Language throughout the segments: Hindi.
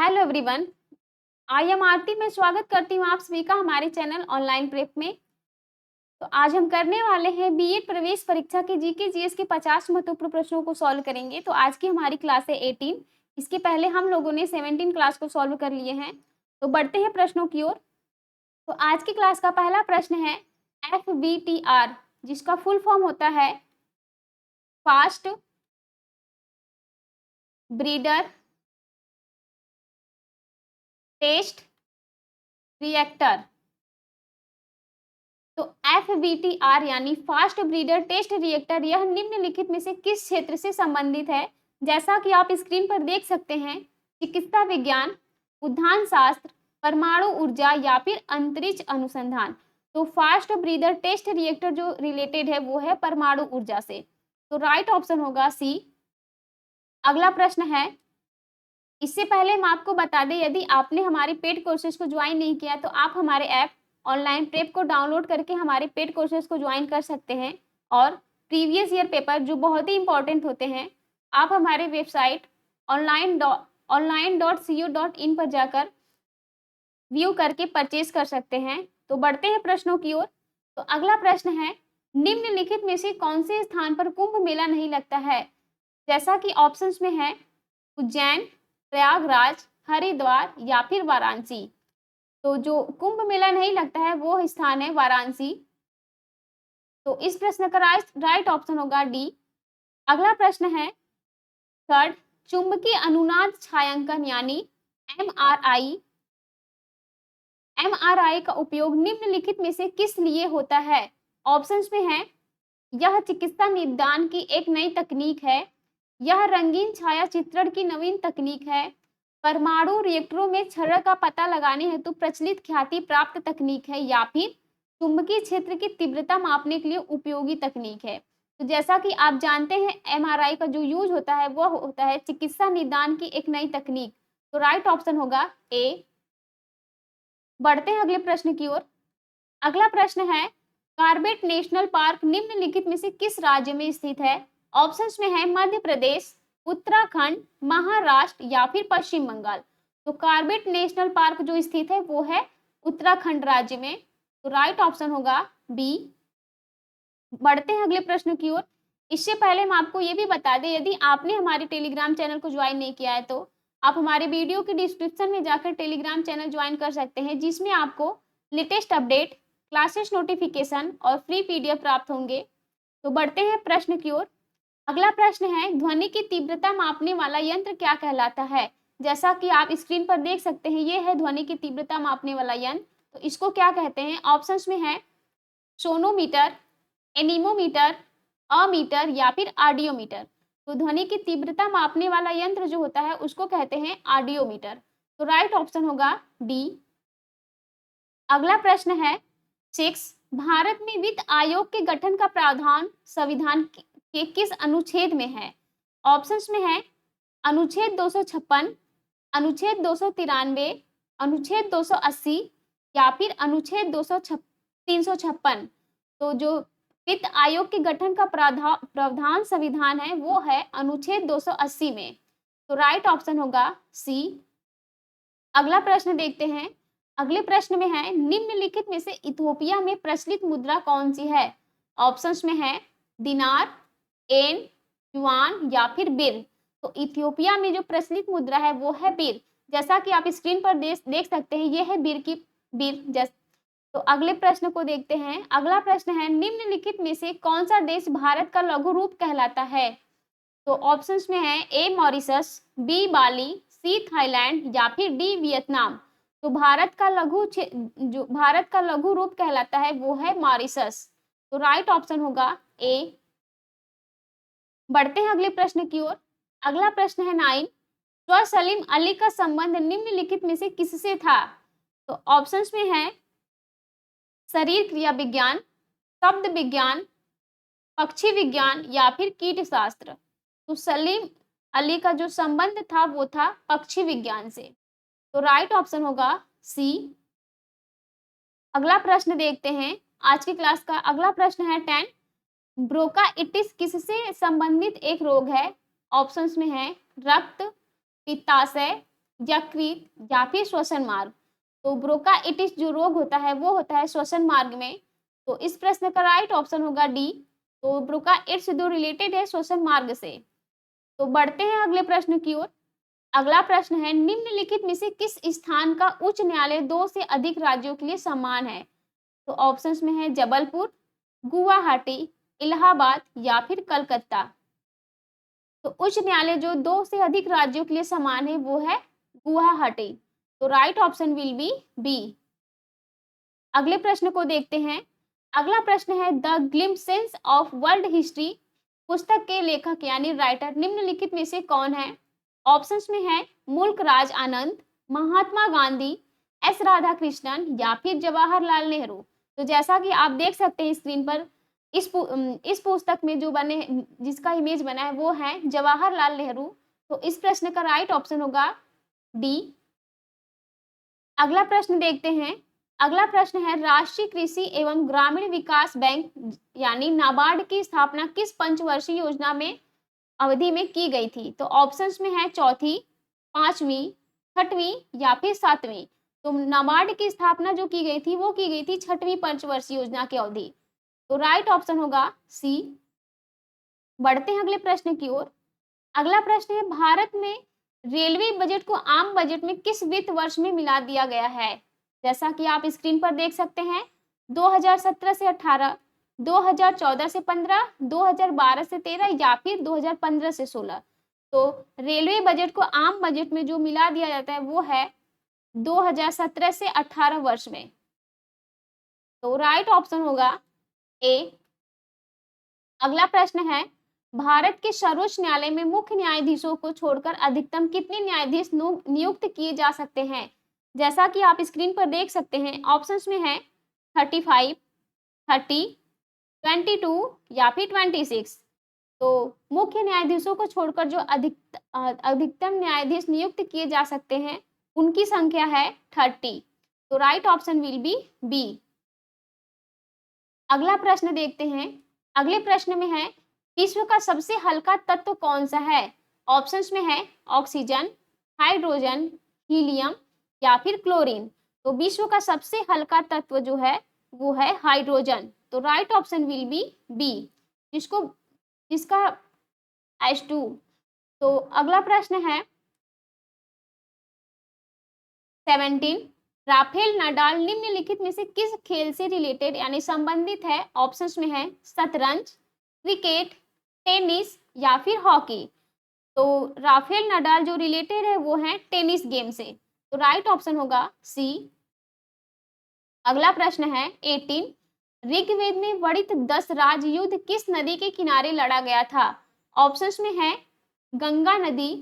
हेलो एवरीवन, आई एम आरती। मैं स्वागत करती हूँ आप सभी का हमारे चैनल ऑनलाइन प्रेप में। तो आज हम करने वाले हैं बीएड प्रवेश परीक्षा के जीके जीएस के 50 महत्वपूर्ण प्रश्नों को सॉल्व करेंगे। तो आज की हमारी क्लास है 18। इसके पहले हम लोगों ने 17 क्लास को सॉल्व कर लिए हैं। तो बढ़ते हैं प्रश्नों की ओर। तो आज की क्लास का पहला प्रश्न है FBTR, जिसका फुल फॉर्म होता है फास्ट ब्रीडर टेस्ट रिएक्टर। तो FBTR यानी फास्ट ब्रीडर टेस्ट रिएक्टर, यह निम्नलिखित में से किस क्षेत्र से संबंधित है? जैसा कि आप स्क्रीन पर देख सकते हैं, चिकित्सा विज्ञान, उद्यान शास्त्र, परमाणु ऊर्जा या फिर अंतरिक्ष अनुसंधान। तो फास्ट ब्रीडर टेस्ट रिएक्टर जो रिलेटेड है वो है परमाणु ऊर्जा से। तो राइट ऑप्शन होगा सी। अगला प्रश्न है, इससे पहले हम आपको बता दें, यदि आपने हमारे पेड कोर्सेज को ज्वाइन नहीं किया तो आप हमारे ऐप ऑनलाइन प्रेप को डाउनलोड करके हमारे पेड कोर्सेज को ज्वाइन कर सकते हैं। और प्रीवियस ईयर पेपर जो बहुत ही इंपॉर्टेंट होते हैं, आप हमारे वेबसाइट online.co.in पर जाकर व्यू करके परचेज कर सकते हैं। तो बढ़ते हैं प्रश्नों की ओर। तो अगला प्रश्न है, निम्नलिखित में से कौन से स्थान पर कुंभ मेला नहीं लगता है? जैसा कि ऑप्शंस में है उज्जैन, प्रयागराज, हरिद्वार या फिर वाराणसी। तो जो कुंभ मेला नहीं लगता है वो स्थान है वाराणसी। तो इस प्रश्न का राइट ऑप्शन होगा डी। अगला प्रश्न है थर्ड, चुंबकीय अनुनाद छायांकन यानी एमआरआई का उपयोग निम्नलिखित में से किस लिए होता है? ऑप्शंस में है यह चिकित्सा निदान की एक नई तकनीक है, यह रंगीन छाया चित्रण की नवीन तकनीक है, परमाणु रिएक्टरों में क्षरण का पता लगाने हेतु प्रचलित ख्याति प्राप्त तकनीक है, या फिर चुंबकीय क्षेत्र की तीव्रता मापने के लिए उपयोगी तकनीक है। तो जैसा कि आप जानते हैं, एमआरआई का जो यूज होता है वह होता है चिकित्सा निदान की एक नई तकनीक। तो राइट ऑप्शन होगा ए। बढ़ते हैं अगले प्रश्न की ओर। अगला प्रश्न है, कॉर्बेट नेशनल पार्क निम्नलिखित में से किस राज्य में स्थित है? ऑप्शंस में है मध्य प्रदेश, उत्तराखंड, महाराष्ट्र या फिर पश्चिम बंगाल। तो कॉर्बेट नेशनल पार्क जो स्थित है वो है उत्तराखंड राज्य में। तो राइट ऑप्शन होगा बी। बढ़ते हैं अगले प्रश्न की ओर। इससे पहले हम आपको ये भी बता दें, यदि आपने हमारे टेलीग्राम चैनल को ज्वाइन नहीं किया है तो आप हमारे वीडियो के डिस्क्रिप्शन में जाकर टेलीग्राम चैनल ज्वाइन कर सकते हैं, जिसमें आपको लेटेस्ट अपडेट, क्लासेस नोटिफिकेशन और फ्री पीडीएफ प्राप्त होंगे। तो बढ़ते हैं प्रश्न की ओर। अगला प्रश्न है, ध्वनि की तीव्रता मापने वाला यंत्र क्या कहलाता है? जैसा कि आप स्क्रीन पर देख सकते हैं, ये है ध्वनि की तीव्रता मापने वाला यंत्र। तो इसको क्या कहते हैं? ऑप्शंस में है सोनोमीटर, एनीमोमीटर, अमीटर या फिर आडियोमीटर। तो ध्वनि की तीव्रता मापने वाला यंत्र जो होता है उसको कहते हैं आडियोमीटर। तो राइट ऑप्शन होगा डी। अगला प्रश्न है 6, भारत में वित्त आयोग के गठन का प्रावधान संविधान के किस अनुच्छेद में है? ऑप्शंस में है अनुच्छेद 256, अनुच्छेद 293, अनुच्छेद 280 या फिर अनुच्छेद 356। तो जो वित्त आयोग के गठन का प्रावधान संविधान है वो है अनुच्छेद 280 में। तो राइट ऑप्शन होगा सी। अगला प्रश्न देखते हैं। अगले प्रश्न में है, निम्नलिखित में से इथियोपिया में प्रचलित मुद्रा कौन सी है? ऑप्शंस में है दिनार, एन, युआन या फिर बिर। तो इथियोपिया में जो प्रचलित मुद्रा है वो है बिर। जैसा कि आप स्क्रीन पर देख सकते हैं, ये है बिर। तो अगले प्रश्न को देखते हैं। अगला प्रश्न है, निम्नलिखित में से कौन सा देश भारत का लघु रूप कहलाता है? तो ऑप्शंस में है ए मॉरिशस, बी बाली, सी थाईलैंड या फिर डी वियतनाम। तो भारत का लघु रूप कहलाता है वो है मॉरिशस। तो राइट ऑप्शन होगा ए। बढ़ते हैं अगले प्रश्न की ओर। अगला प्रश्न है 9, सर सलीम अली का संबंध निम्नलिखित में से किससे था? तो ऑप्शंस में है शरीर क्रिया विज्ञान, शब्द विज्ञान, पक्षी विज्ञान या फिर कीट शास्त्र। तो सलीम अली का जो संबंध था वो था पक्षी विज्ञान से। तो राइट ऑप्शन होगा सी। अगला प्रश्न देखते हैं। आज की क्लास का अगला प्रश्न है 10, ब्रोंकाइटिस किससे संबंधित एक रोग है? ऑप्शंस में है रक्त, पित्ताशय, यकृत या फिर श्वसन मार्ग। तो ब्रोंकाइटिस जो रोग होता है वो होता है श्वसन मार्ग में। तो इस प्रश्न का राइट ऑप्शन होगा डी। तो ब्रोंकाइटिस जो रिलेटेड है श्वसन मार्ग से। तो बढ़ते हैं अगले प्रश्न की ओर। अगला प्रश्न है, निम्नलिखित में से किस स्थान का उच्च न्यायालय 2 से अधिक राज्यों के लिए समान है? तो ऑप्शंस में है जबलपुर, गुवाहाटी, इलाहाबाद या फिर कलकत्ता। तो उच्च न्यायालय जो 2 से अधिक राज्यों के लिए समान है वो है गुवाहाटी। तो right option will be b. अगले प्रश्न को देखते हैं। अगला प्रश्न है, the glimpses of world history पुस्तक के लेखक यानी राइटर निम्नलिखित में से कौन है? ऑप्शंस में है मुल्क राज आनंद, महात्मा गांधी, एस राधाकृष्णन या फिर जवाहरलाल नेहरू। तो जैसा कि आप देख सकते हैं स्क्रीन पर, इस पुस्तक में जो बने जिसका इमेज बना है वो है जवाहरलाल नेहरू। तो इस प्रश्न का राइट ऑप्शन होगा डी। अगला प्रश्न देखते हैं। अगला प्रश्न है, राष्ट्रीय कृषि एवं ग्रामीण विकास बैंक यानी नाबार्ड की स्थापना किस पंचवर्षीय योजना में अवधि में की गई थी? तो ऑप्शंस में है चौथी, पांचवी, छठवीं या फिर सातवीं। तो नाबार्ड की स्थापना जो की गई थी वो की गई थी छठवीं पंचवर्षीय योजना की अवधि। तो राइट ऑप्शन होगा सी। बढ़ते हैं अगले प्रश्न की ओर। अगला प्रश्न है, भारत में रेलवे बजट को आम बजट में किस वित्त वर्ष में मिला दिया गया है? जैसा कि आप स्क्रीन पर देख सकते हैं, 2017 से 18, 2014 से 15, 2012 से 13 या फिर 2015 से 16। तो रेलवे बजट को आम बजट में जो मिला दिया जाता है वो है 2017 से 18 वर्ष में। तो राइट ऑप्शन होगा ए। अगला प्रश्न है, भारत के सर्वोच्च न्यायालय में मुख्य न्यायाधीशों को छोड़कर अधिकतम कितने न्यायाधीश नियुक्त किए जा सकते हैं? जैसा कि आप स्क्रीन पर देख सकते हैं, ऑप्शंस में है 35, 30, 22 या फिर 26। तो मुख्य न्यायाधीशों को छोड़कर जो अधिकतम न्यायाधीश नियुक्त किए जा सकते हैं उनकी संख्या है 30। तो right option will be b. अगला प्रश्न देखते हैं। अगले प्रश्न में है, विश्व का सबसे हल्का तत्व कौन सा है? ऑप्शंस में है ऑक्सीजन, हाइड्रोजन, हीलियम या फिर क्लोरीन। तो विश्व का सबसे हल्का तत्व जो है वो है हाइड्रोजन। तो right option will be b, जिसका H2। तो अगला प्रश्न है 17, राफेल नाडाल निम्नलिखित में से किस खेल से रिलेटेड यानी संबंधित है? ऑप्शंस में है शतरंज, क्रिकेट, टेनिस या फिर हॉकी। तो राफेल नाडाल जो रिलेटेड है वो है टेनिस गेम से। तो राइट ऑप्शन होगा सी। अगला प्रश्न है 18, ऋग्वेद में वर्णित 10 राज युद्ध किस नदी के किनारे लड़ा गया था? ऑप्शंस में है गंगा नदी,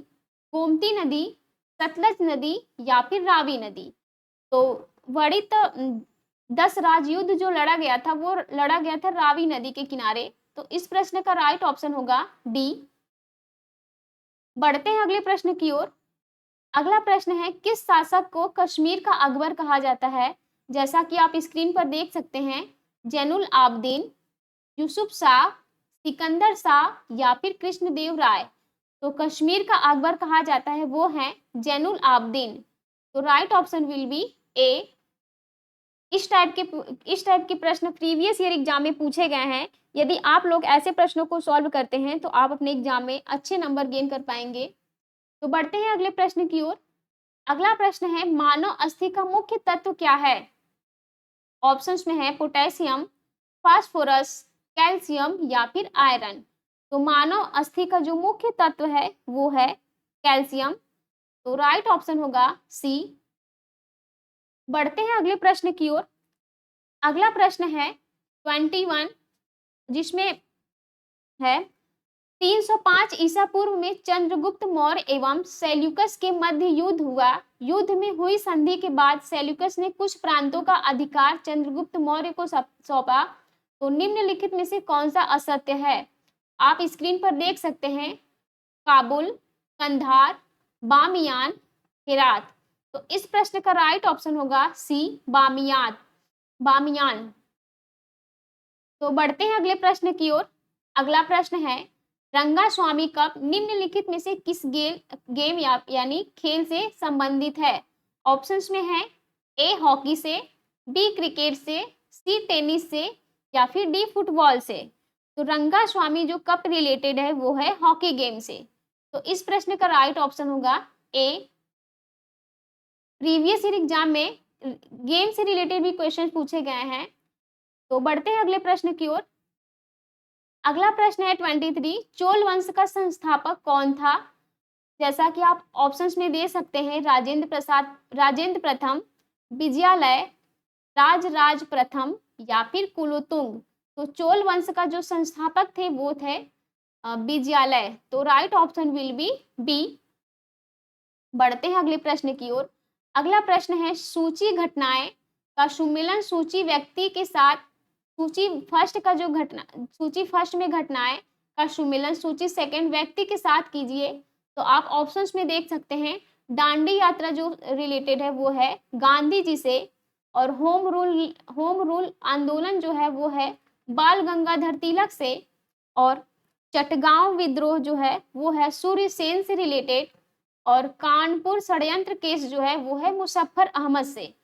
गोमती नदी, सतलज नदी या फिर रावी नदी। तो वर्णित 10 राज युद्ध जो लड़ा गया था वो लड़ा गया था रावी नदी के किनारे। तो इस प्रश्न का राइट ऑप्शन होगा डी। बढ़ते हैं अगले प्रश्न की ओर। अगला प्रश्न है, किस शासक को कश्मीर का अकबर कहा जाता है? जैसा कि आप स्क्रीन पर देख सकते हैं, जैनुल आबदीन, यूसुफ शाह, सिकंदर शाह या फिर कृष्णदेव राय। तो कश्मीर का अकबर कहा जाता है वो है जैनुल आबदीन। तो राइट ऑप्शन विल बी ए। इस टाइप के प्रश्न प्रीवियस ईयर एग्जाम में पूछे गए हैं। यदि आप लोग ऐसे प्रश्नों को सॉल्व करते हैं तो आप अपने एग्जाम में अच्छे नंबर गेन कर पाएंगे। तो बढ़ते हैं अगले प्रश्न की ओर। अगला प्रश्न है, मानव अस्थि का मुख्य तत्व क्या है? ऑप्शंस में है पोटेशियम, फास्फोरस, कैल्शियम या फिर आयरन। तो मानव अस्थि का जो मुख्य तत्व है वो है कैल्शियम। तो राइट ऑप्शन होगा सी। बढ़ते हैं अगले प्रश्न की ओर। अगला प्रश्न है 21, जिसमें है 305 ईसा पूर्व में चंद्रगुप्त मौर्य एवं सेल्यूकस के मध्य युद्ध हुआ। युद्ध में हुई संधि के बाद सेल्यूकस ने कुछ प्रांतों का अधिकार चंद्रगुप्त मौर्य को सौंपा। तो निम्नलिखित में से कौन सा असत्य है? आप स्क्रीन पर देख सकते हैं, काबुल, कंधार, बामियान, हेरात। तो इस प्रश्न का राइट ऑप्शन होगा सी, बामियान। तो बढ़ते हैं अगले प्रश्न की ओर। अगला प्रश्न है, रंगा स्वामी कप निम्नलिखित में से किस गेम यानी खेल से संबंधित है? ऑप्शंस में है ए हॉकी से, बी क्रिकेट से, सी टेनिस से या फिर डी फुटबॉल से। तो रंगा स्वामी जो कप रिलेटेड है वो है हॉकी गेम से। तो इस प्रश्न का राइट ऑप्शन होगा ए। प्रीवियस ईयर एग्जाम में गेम से रिलेटेड भी क्वेश्चन पूछे गए हैं। तो बढ़ते हैं अगले प्रश्न की ओर। अगला प्रश्न है 23, चोल वंश का संस्थापक कौन था? जैसा कि आप ऑप्शंस में दे सकते हैं, राजेंद्र प्रथम, विजयालय, राजराज प्रथम या फिर कुलोतुंग। तो चोल वंश का जो संस्थापक थे वो थे विजयालय। तो right option will be b. बढ़ते हैं अगले प्रश्न की ओर। अगला प्रश्न है, सूची घटनाएं का सुमेलन सूची व्यक्ति के साथ, सूची फर्स्ट में घटनाएं का सुमेलन सूची सेकंड व्यक्ति के साथ कीजिए। तो आप ऑप्शंस में देख सकते हैं, दांडी यात्रा जो रिलेटेड है वो है गांधी जी से, और होम रूल आंदोलन जो है वो है बाल गंगाधर तिलक से, और चटगांव विद्रोह जो है वो है सूर्य सेन से रिलेटेड, और कानपुर षड्यंत्र केस जो है वो है मुजफ्फर अहमद से।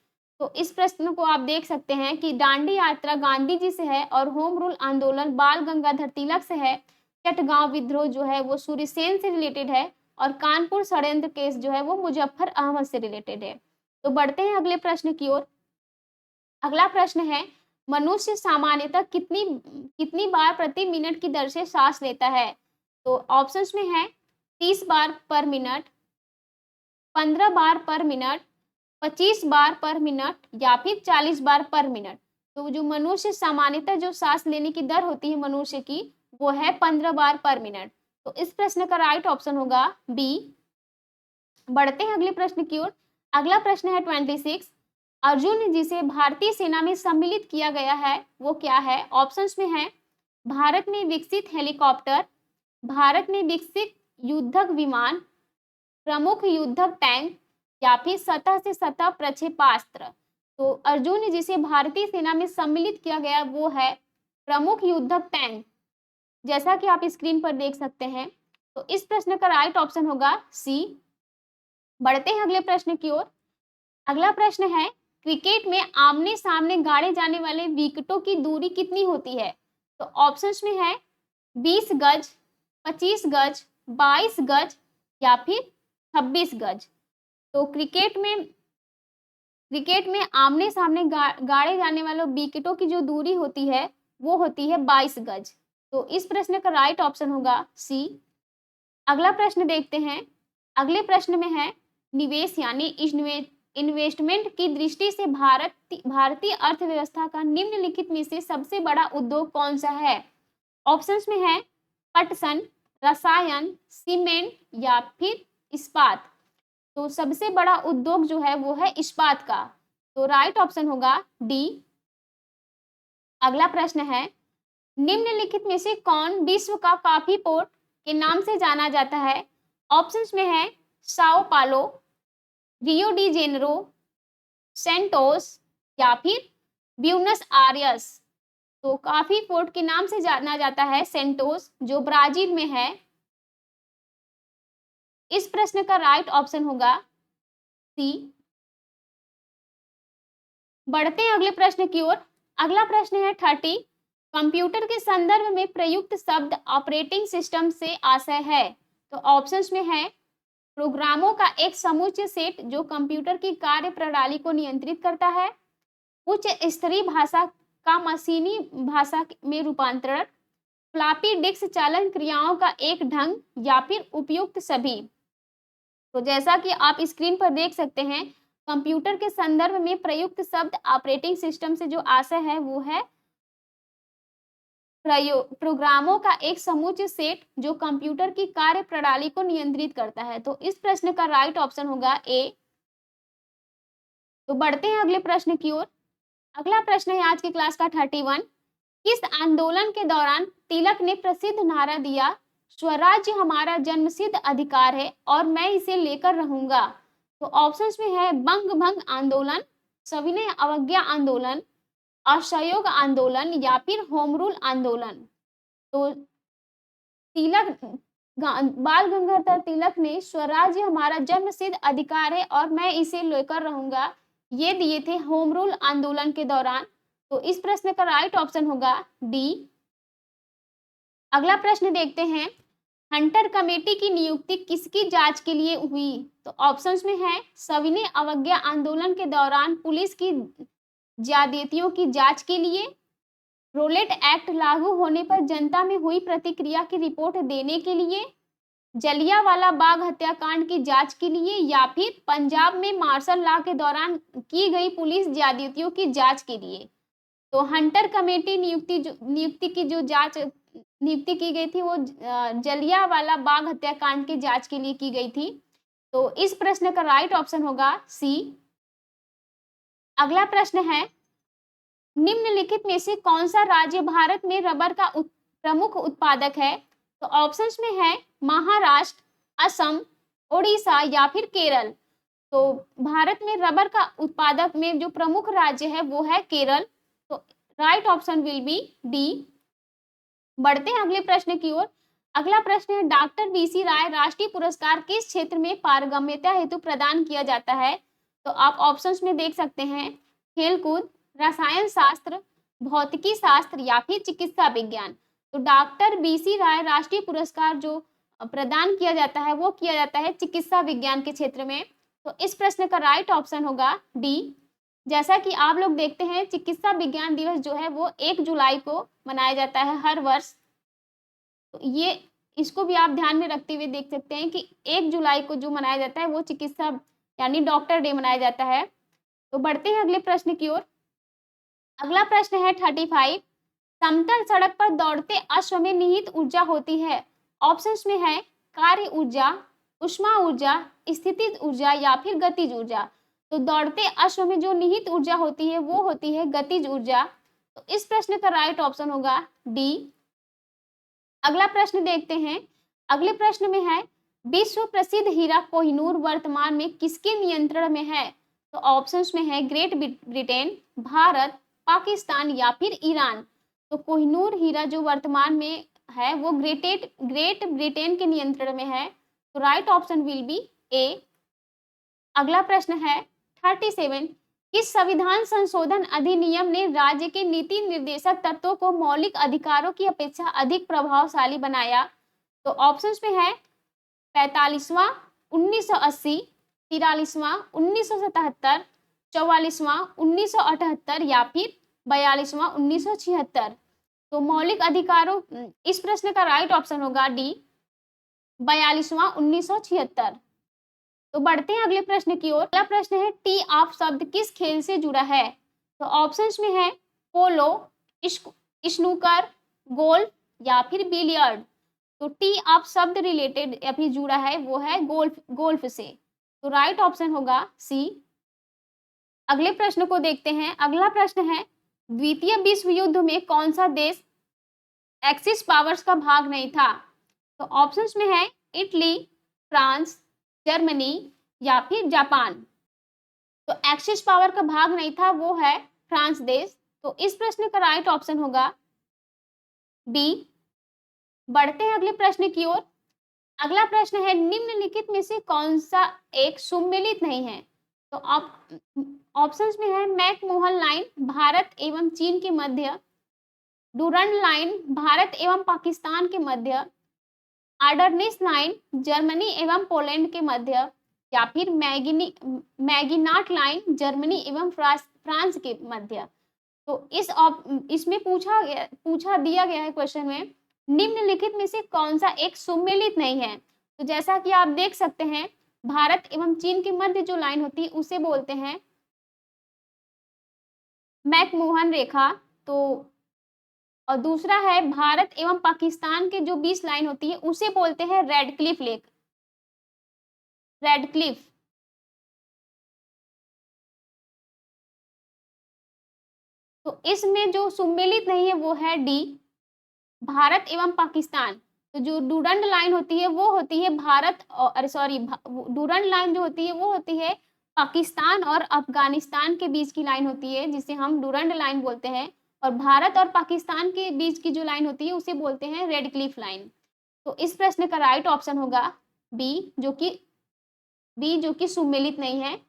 तो इस प्रश्न को आप देख सकते हैं कि दांडी यात्रा गांधी जी से है, और होम रूल आंदोलन बाल गंगाधर तिलक से है, चटगांव विद्रोह जो है वो सूर्य सेन से रिलेटेड है, और कानपुर षड्यंत्र केस जो है वो मुजफ्फर अहमद से रिलेटेड है। तो बढ़ते हैं अगले प्रश्न की ओर। अगला प्रश्न है, मनुष्य सामान्यतः कितनी बार प्रति मिनट की दर से सांस लेता है? तो ऑप्शंस में है 30 बार पर मिनट, 15 बार पर मिनट, 25 बार पर मिनट या फिर 40 बार पर मिनट। तो जो मनुष्य सामान्यतः जो सांस लेने की दर होती है मनुष्य की वो है 15 बार पर मिनट। तो इस प्रश्न का राइट ऑप्शन होगा बी। बढ़ते हैं अगले प्रश्न की ओर। अगला प्रश्न है 26, अर्जुन जिसे भारतीय सेना में सम्मिलित किया गया है वो क्या है? ऑप्शंस में है भारत में विकसित हेलीकॉप्टर, भारत में विकसित युद्धक विमान, प्रमुख युद्धक टैंक या फिर सतह से सतह प्रक्षेपास्त्र। तो अर्जुन जिसे भारतीय सेना में सम्मिलित किया गया वो है प्रमुख युद्धक टैंक, जैसा कि आप स्क्रीन पर देख सकते हैं। तो इस प्रश्न का राइट ऑप्शन होगा सी। बढ़ते हैं अगले प्रश्न की ओर। अगला प्रश्न है, क्रिकेट में आमने सामने गाड़े जाने वाले विकेटों की दूरी कितनी होती है? तो ऑप्शंस में है 20 गज, 25 गज, 22 गज या फिर 26 गज। तो क्रिकेट में आमने सामने गाड़े जाने वाले विकेटों की जो दूरी होती है वो होती है 22 गज। तो इस प्रश्न का राइट ऑप्शन होगा सी। अगला प्रश्न देखते हैं। अगले प्रश्न में है, निवेश यानी इन्वेस्टमेंट की दृष्टि से भारतीय अर्थव्यवस्था का निम्नलिखित में से सबसे बड़ा उद्योग कौन सा है? ऑप्शंस में है पटसन, रसायन, सीमेंट या फिर इस्पात। तो सबसे बड़ा उद्योग जो है वो है इस्पात का। तो राइट ऑप्शन होगा डी। अगला प्रश्न है, निम्नलिखित में से कौन विश्व का कॉफी पोर्ट के नाम से जाना जाता है? ऑप्शंस में है साओ पालो, रियो डी जेनेरो, सेंटोस या फिर ब्यूनस आयर्स। तो कॉफी पोर्ट के नाम से जाना जाता है सेंटोस जो ब्राजील में है। इस प्रश्न का राइट ऑप्शन होगा सी। बढ़ते हैं अगले प्रश्न की ओर। अगला प्रश्न है 30, कंप्यूटर के संदर्भ में प्रयुक्त शब्द ऑपरेटिंग सिस्टम से आशय है। तो ऑप्शंस में है प्रोग्रामों का एक समुच्चय सेट जो कंप्यूटर की कार्य प्रणाली को नियंत्रित करता है, उच्च स्तरीय भाषा का मशीनी भाषा में रूपांतरण, फ्लॉपी डिस्क चालन क्रियाओं का एक ढंग या फिर उपयुक्त सभी। तो जैसा कि आप स्क्रीन पर देख सकते हैं, कंप्यूटर के संदर्भ में प्रयुक्त शब्द ऑपरेटिंग सिस्टम से जो आशय है वो है प्रोग्रामों का एक समुच्चय सेट जो कंप्यूटर की कार्य प्रणाली को नियंत्रित करता है। तो इस प्रश्न का राइट ऑप्शन होगा ए। तो बढ़ते हैं अगले प्रश्न की ओर। अगला प्रश्न है आज की क्लास का 31, किस आंदोलन के दौरान तिलक ने प्रसिद्ध नारा दिया, स्वराज्य हमारा जन्मसिद्ध अधिकार है और मैं इसे लेकर रहूंगा? तो ऑप्शंस में है बंग भंग आंदोलन, सविनय अवज्ञा आंदोलन, असहयोग आंदोलन या फिर होम रूल आंदोलन। तो तिलक बाल गंगाधर तिलक ने स्वराज्य हमारा जन्मसिद्ध अधिकार है और मैं इसे लेकर रहूंगा, ये दिए थे होम रूल आंदोलन के दौरान। तो इस प्रश्न का राइट ऑप्शन होगा डी। अगला प्रश्न देखते हैं, हंटर कमेटी की नियुक्ति किसकी जांच के लिए हुई? तो ऑप्शंस में है सविनय अवज्ञा आंदोलन के दौरान पुलिस की ज्यादतियों की जांच के लिए, रोलेट एक्ट लागू होने पर जनता में हुई प्रतिक्रिया की रिपोर्ट देने के लिए, जलियांवाला बाग हत्याकांड की जांच के लिए, या फिर पंजाब में मार्शल लॉ के दौरान की गई पुलिस ज्यादतियों की जांच के लिए। तो हंटर कमेटी नियुक्ति की गई थी वो जलियांवाला बाग हत्याकांड की जांच के लिए की गई थी। तो इस प्रश्न का राइट ऑप्शन होगा सी। अगला प्रश्न है, निम्नलिखित में से कौन सा राज्य भारत में रबर का प्रमुख उत्पादक है? तो ऑप्शंस में है महाराष्ट्र, असम, ओडिशा या फिर केरल। तो भारत में रबर का उत्पादक में जो प्रमुख राज्य है वो है केरल। तो right option will B D. बढ़ते हैं अगले प्रश्न की ओर। अगला प्रश्न है, डॉक्टर बीसी राय राष्ट्रीय पुरस्कार किस क्षेत्र में पारगम्यता हेतु प्रदान किया जाता है? तो आप ऑप्शंस में देख सकते हैं खेलकूद, रसायन शास्त्र, भौतिकी शास्त्र या फिर चिकित्सा विज्ञान। तो डॉक्टर बीसी राय राष्ट्रीय पुरस्कार जो प्रदान किया जाता है वो किया जाता है चिकित्सा विज्ञान के क्षेत्र में। तो इस प्रश्न का राइट ऑप्शन होगा डी। जैसा कि आप लोग देखते हैं चिकित्सा विज्ञान दिवस जो है वो 1 जुलाई को मनाया जाता है हर वर्ष। तो ये इसको भी आप ध्यान में रखते हुए देख सकते हैं कि 1 जुलाई को जो मनाया जाता है वो चिकित्सा यानी डॉक्टर डे मनाया जाता है। तो बढ़ते हैं अगले प्रश्न की ओर। अगला प्रश्न है 35, समतल सड़क पर दौड़ते अश्व में निहित ऊर्जा होती है। ऑप्शंस में है कार्य ऊर्जा, ऊष्मा ऊर्जा, स्थितिज ऊर्जा या फिर गतिज ऊर्जा। तो दौड़ते अश्व में जो निहित ऊर्जा होती है वो होती है गतिज ऊर्जा। तो इस प्रश्न का राइट ऑप्शन होगा डी। अगला प्रश्न देखते हैं। अगले प्रश्न में है, विश्व प्रसिद्ध हीरा कोहिनूर वर्तमान में किसके नियंत्रण में है? तो ऑप्शंस में है ग्रेट ब्रिटेन, भारत, पाकिस्तान या फिर ईरान। तो कोहिनूर हीरा जो वर्तमान में है वो ग्रेट ब्रिटेन के नियंत्रण में है। तो राइट ऑप्शन विल बी ए। अगला प्रश्न है 37, किस संविधान संशोधन अधिनियम ने राज्य के नीति निर्देशक तत्वों को मौलिक अधिकारों की अपेक्षा अधिक प्रभावशाली बनाया? तो ऑप्शंस में है 45वां 1980, 43वां 1977, 44वां 1978 या फिर 42वां 1976। तो मौलिक अधिकारों, इस प्रश्न का राइट ऑप्शन होगा डी 42वां 1976। तो बढ़ते हैं अगले प्रश्न की ओर। अगला प्रश्न है, टी ऑफ शब्द किस खेल से जुड़ा है? तो ऑप्शंस में है पोलो, स्नूकर, गोल्फ या फिर बिलियर्ड। तो टी ऑफ शब्द रिलेटेड या फिर जुड़ा है वो है गोल्फ से। तो राइट ऑप्शन होगा सी। अगले प्रश्न को देखते हैं। अगला प्रश्न है, द्वितीय विश्व युद्ध में कौन सा देश एक्सिस पावर्स का भाग नहीं था? तो ऑप्शंस में है इटली, फ्रांस, जर्मनी या फिर जापान। तो एक्सिस पावर का भाग नहीं था वो है फ्रांस देश। तो इस प्रश्न का राइट ऑप्शन होगा बी। बढ़ते हैं अगले प्रश्न की ओर। अगला प्रश्न है, निम्नलिखित में से कौन सा एक सुमेलित नहीं है? तो ऑप्शंस में है मैकमोहन लाइन भारत एवं चीन के मध्य, डूरंड लाइन भारत एवं पाकिस्तान के मध्य, आर्डर्निस लाइन जर्मनी एवं पोलैंड के मध्य, या फिर मैगिनाट लाइन जर्मनी एवं फ्रांस के मध्य। तो इसमें पूछा दिया गया है क्वेश्चन में, निम्नलिखित में से कौन सा एक सुमेलित नहीं है? तो जैसा कि आप देख सकते हैं भारत एवं चीन के मध्य जो लाइन होती है उसे बोलते हैं मैकमोहन रेखा। तो और दूसरा है भारत एवं पाकिस्तान के जो 20 लाइन होती है उसे बोलते हैं रेडक्लिफ लेक, रेडक्लिफ। तो इसमें जो सुमेलित नहीं है वो है डी भारत एवं पाकिस्तान। तो जो डूरंड लाइन होती है वो होती है डूरंड लाइन जो होती है वो होती है पाकिस्तान और अफगानिस्तान के बीच की लाइन होती है जिसे हम डूरंड लाइन बोलते हैं। और भारत और पाकिस्तान के बीच की जो लाइन होती है उसे बोलते हैं रेडक्लिफ लाइन। तो इस प्रश्न का राइट ऑप्शन होगा बी, जो कि सुमेलित नहीं है।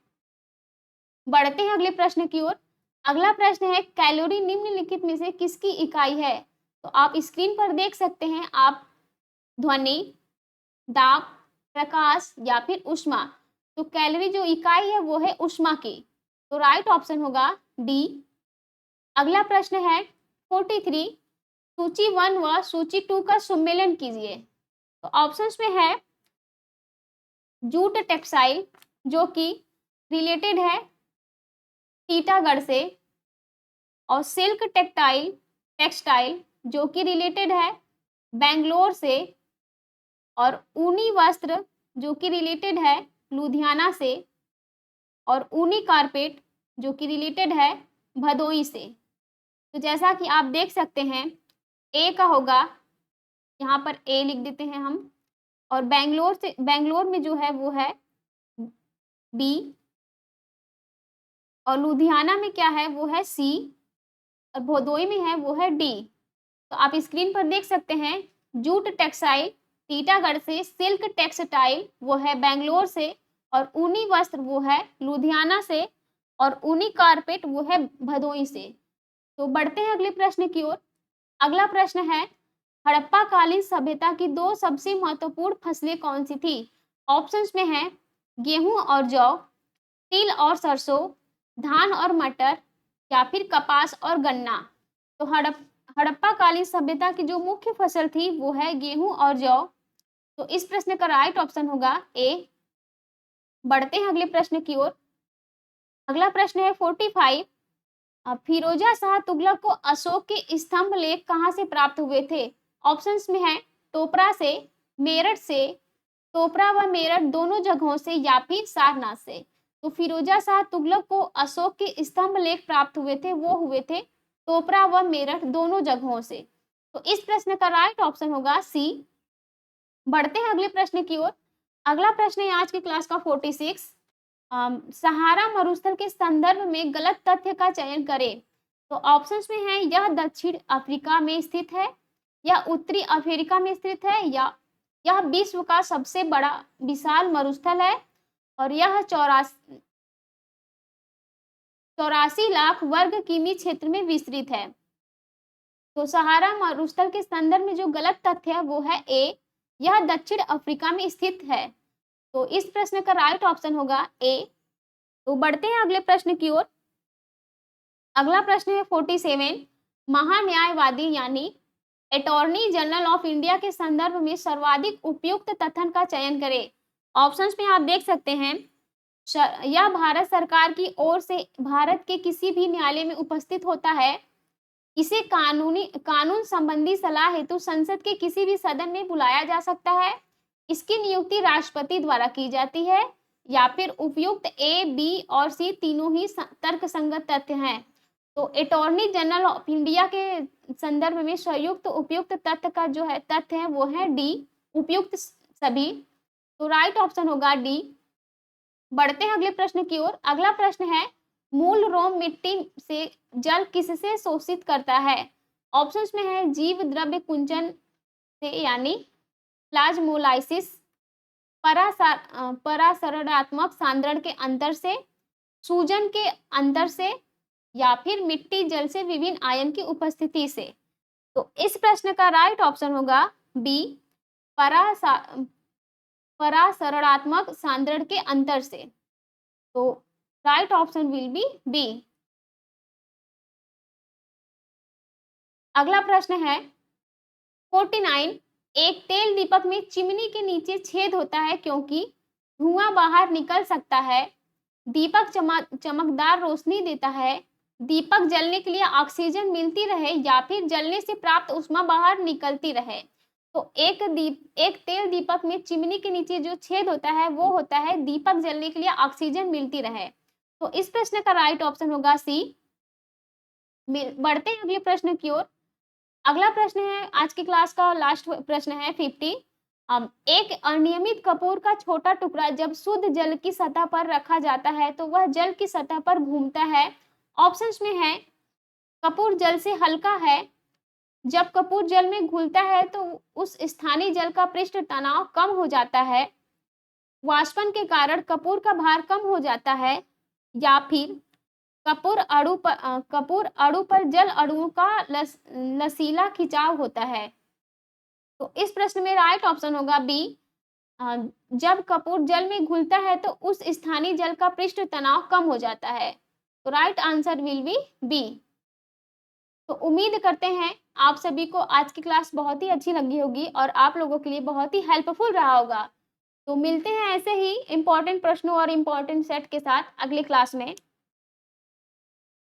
बढ़ते हैं अगले प्रश्न की ओर। अगला प्रश्न है कैलोरी निम्नलिखित में से किसकी इकाई है? तो आप स्क्रीन पर देख सकते हैं, आप ध्वनि, दाब, प्रकाश या फिर ऊष्मा। तो कैलोरी जो इकाई है वो है ऊष्मा की, तो राइट ऑप्शन होगा डी। अगला प्रश्न है 43, सूची 1 व सूची 2 का सम्मेलन कीजिए। तो ऑप्शंस में है जूट टेक्सटाइल, जो कि रिलेटेड है टीटागढ़ से, और सिल्क टेक्सटाइल जो कि रिलेटेड है बेंगलोर से, और ऊनी वस्त्र जो कि रिलेटेड है लुधियाना से, और ऊनी कारपेट जो कि रिलेटेड है भदोई से। तो जैसा कि आप देख सकते हैं, ए का होगा, यहाँ पर ए लिख देते हैं हम, और बेंगलोर में जो है वो है बी, और लुधियाना में क्या है वो है सी, और भदोई में है वो है डी। तो आप स्क्रीन पर देख सकते हैं, जूट टेक्सटाइल टीटागढ़ से, सिल्क टेक्सटाइल वो है बेंगलोर से, और ऊनी वस्त्र वो है लुधियाना से, और ऊनी कारपेट वो है भदोई से। तो बढ़ते हैं अगले प्रश्न की ओर। अगला प्रश्न है हड़प्पा कालीन सभ्यता की 2 सबसे महत्वपूर्ण फसलें कौन सी थी? ऑप्शंस में है गेहूं और जौ, तिल और सरसों, धान और मटर, या फिर कपास और गन्ना। तो हड़प्पा कालीन सभ्यता की जो मुख्य फसल थी वो है गेहूं और जौ। तो इस प्रश्न का राइट ऑप्शन होगा ए। बढ़ते हैं अगले प्रश्न की ओर। अगला प्रश्न है 45, फिरोजा शाह तुगलक को अशोक के स्तंभ लेख कहाँ से प्राप्त हुए थे? ऑप्शंस में है टोपरा से, मेरठ से, टोपरा व मेरठ दोनों जगहों से, या फिर सारनाथ से। तो फिरोजा शाह तुगलक को अशोक के स्तंभ लेख प्राप्त हुए थे, वो हुए थे टोपरा व मेरठ दोनों जगहों से। तो इस प्रश्न का राइट ऑप्शन होगा सी। बढ़ते हैं अगले प्रश्न की ओर। अगला प्रश्न है आज की क्लास का 46, सहारा मरुस्थल के संदर्भ में गलत तथ्य का चयन करें। तो ऑप्शंस में है यह दक्षिण अफ्रीका में स्थित है, यह उत्तरी अफ्रीका में स्थित है, या यह विश्व का सबसे बड़ा विशाल मरुस्थल है, और यह 84 लाख वर्ग किमी क्षेत्र में विस्तृत है। तो सहारा मरुस्थल के संदर्भ में जो गलत तथ्य है वो है ए, यह दक्षिण अफ्रीका में स्थित है। तो इस प्रश्न का राइट ऑप्शन होगा ए। तो बढ़ते हैं अगले प्रश्न की ओर। अगला प्रश्न है 47, महान्यायवादी यानी अटॉर्नी जनरल ऑफ इंडिया के संदर्भ में सर्वाधिक उपयुक्त कथन का चयन करें। ऑप्शंस में आप देख सकते हैं, यह भारत सरकार की ओर से भारत के किसी भी न्यायालय में उपस्थित होता है, इसे कानून संबंधी सलाह हेतु संसद के किसी भी सदन में बुलाया जा सकता है, इसकी नियुक्ति राष्ट्रपति द्वारा की जाती है, या फिर उपयुक्त ए, बी और सी तीनों ही तर्कसंगत तथ्य हैं। तो अटॉर्नी जनरल ऑफ इंडिया के संदर्भ में संयुक्त उपयुक्त तथ्य का जो है तथ्य है वो है डी, उपयुक्त सभी। तो राइट ऑप्शन होगा डी। बढ़ते हैं अगले प्रश्न की ओर। अगला प्रश्न है मूल रोम मिट्टी से जल किससे शोषित करता है? ऑप्शंस में है जीव द्रव्य कुंचन से यानी प्लाज्मोलाइसिस, परासरणात्मक सांद्रण के अंतर से, सूजन के अंतर से, या फिर मिट्टी जल से विभिन्न आयन की उपस्थिति से। तो इस प्रश्न का राइट ऑप्शन होगा बी, परासरणात्मक सांद्रण के अंतर से। तो right option will be b. अगला प्रश्न है 49, एक तेल दीपक में चिमनी के नीचे छेद होता है क्योंकि धुआं बाहर निकल सकता है, दीपक चमकदार रोशनी देता है, दीपक जलने के लिए ऑक्सीजन मिलती रहे, या फिर जलने से प्राप्त ऊष्मा बाहर निकलती रहे। तो एक तेल दीपक में चिमनी के नीचे जो छेद होता है वो होता है दीपक जलने के लिए ऑक्सीजन मिलती रहे। तो इस प्रश्न का राइट ऑप्शन होगा सी। बढ़ते हैं अगले प्रश्न की ओर। अगला प्रश्न है आज की क्लास का लास्ट प्रश्न है 50, एक अनियमित कपूर का छोटा टुकड़ा जब शुद्ध जल की सतह पर रखा जाता है तो वह जल की सतह पर घूमता है। ऑप्शंस में है कपूर जल से हल्का है, जब कपूर जल में घुलता है तो उस स्थानीय जल का पृष्ठ तनाव कम हो जाता है। वाष्पन के कारण कपूर का भार कम हो जाता है। या फिर कपूर अणु पर जल अणुओं का लसीला खिंचाव होता है। तो इस प्रश्न में राइट ऑप्शन होगा बी। जब कपूर जल में घुलता है तो उस स्थानीय जल का पृष्ठ तनाव कम हो जाता है। तो right answer will be b. तो उम्मीद करते हैं आप सभी को आज की क्लास बहुत ही अच्छी लगी होगी और आप लोगों के लिए बहुत ही हेल्पफुल रहा होगा। तो मिलते हैं ऐसे ही इम्पोर्टेंट प्रश्नों और इम्पोर्टेंट सेट के साथ अगली क्लास में।